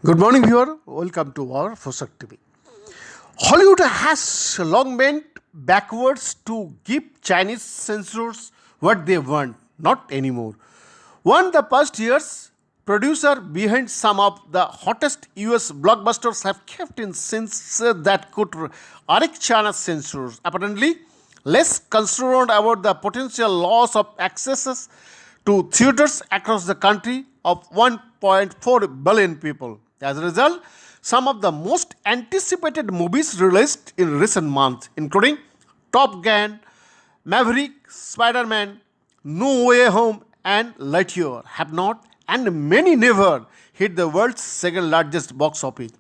Good morning, viewer. Welcome to our Fosak TV. Hollywood has long bent backwards to give Chinese censors what they want, not anymore. One of the past years, producer behind some of the hottest US blockbusters have kept in scenes that could wreck China's censors. Apparently, less concerned about the potential loss of accesses to theaters across the country of 1.4 billion people. As a result, some of the most anticipated movies released in recent months, including Top Gun, Maverick, Spider-Man, No Way Home, and Lightyear, have not, and many never, hit the world's second largest box office.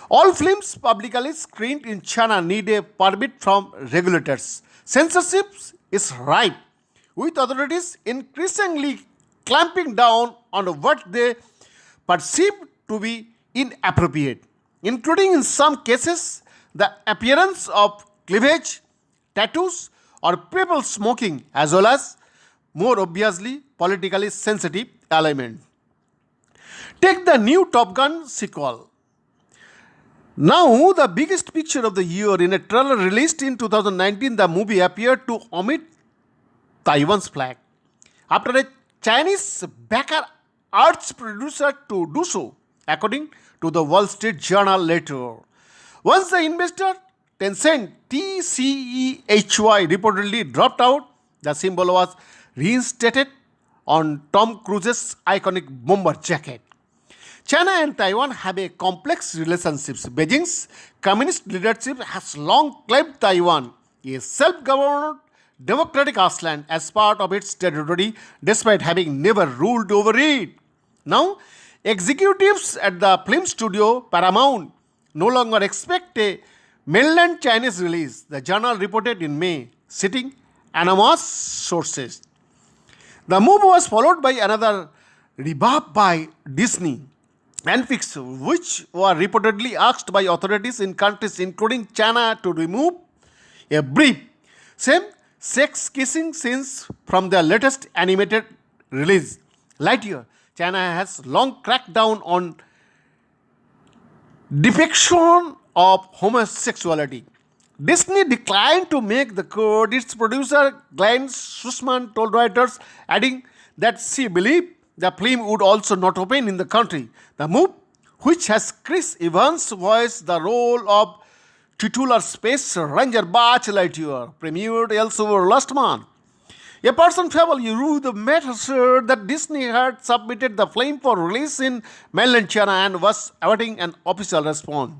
All films publicly screened in China need a permit from regulators. Censorship is ripe, with authorities increasingly clamping down on what they perceive to be inappropriate, including in some cases the appearance of cleavage, tattoos, or people smoking, as well as more obviously politically sensitive elements. Take the new Top Gun sequel. Now, the biggest picture of the year, in a trailer released in 2019, the movie appeared to omit Taiwan's flag after a Chinese backer urged producer to do so, according to the Wall Street Journal later. Once the investor, Tencent TCEHY, reportedly dropped out, the symbol was reinstated on Tom Cruise's iconic bomber jacket. China and Taiwan have a complex relationship. Beijing's communist leadership has long claimed Taiwan, a self-governed democratic island, as part of its territory, despite having never ruled over it. Now, executives at the film studio Paramount no longer expect a mainland Chinese release, the journal reported in May, citing anonymous sources. The move was followed by another rebuff by Disney and Pixar, which were reportedly asked by authorities in countries including China to remove a brief same-sex kissing scenes from their latest animated release, Lightyear. China has long cracked down on depiction of homosexuality. Disney declined to make the cut. Its producer Glenn Sussman told Reuters, adding that she believed the film would also not open in the country. The move, which has Chris Evans voice the role of titular Space Ranger Buzz Lightyear, premiered elsewhere last month. A person favorable the matter said that Disney had submitted the film for release in mainland China and was awaiting an official response.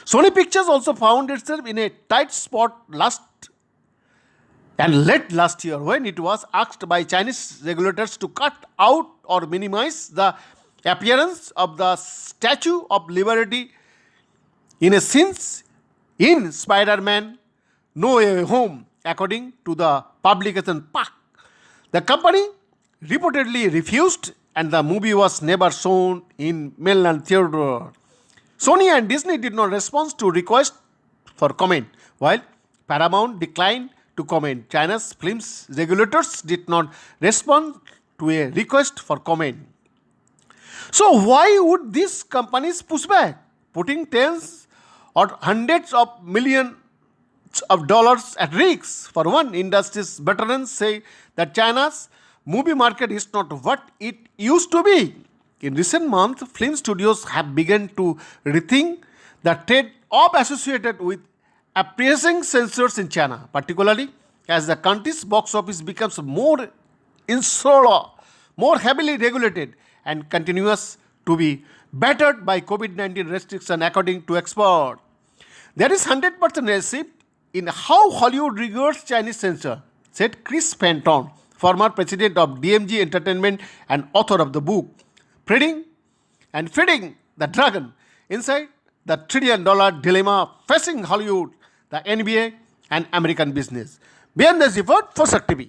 Sony Pictures also found itself in a tight spot late last year when it was asked by Chinese regulators to cut out or minimize the appearance of the Statue of Liberty in a scenes in Spider-Man No Way Home, according to the publication Park. The company reportedly refused, and the movie was never shown in mainland theater. Sony and Disney did not respond to requests for comment, while Paramount declined to comment. China's films regulators did not respond to a request for comment. So why would these companies push back, putting tens or hundreds of millions of dollars at risk? For one, industry's veterans say that China's movie market is not what it used to be. In recent months, film studios have begun to rethink the trade-off associated with appraising censors in China, particularly as the country's box office becomes more insular, more heavily regulated, and continues to be battered by COVID-19 restrictions, according to experts. There is 100% receipt in how Hollywood regards Chinese censor, said Chris Fenton, former president of DMG Entertainment and author of the book Feeding the Dragon, Inside the $1 Trillion Dilemma Facing Hollywood, the NBA, and American Business. Beyond this effort, Fosak TV.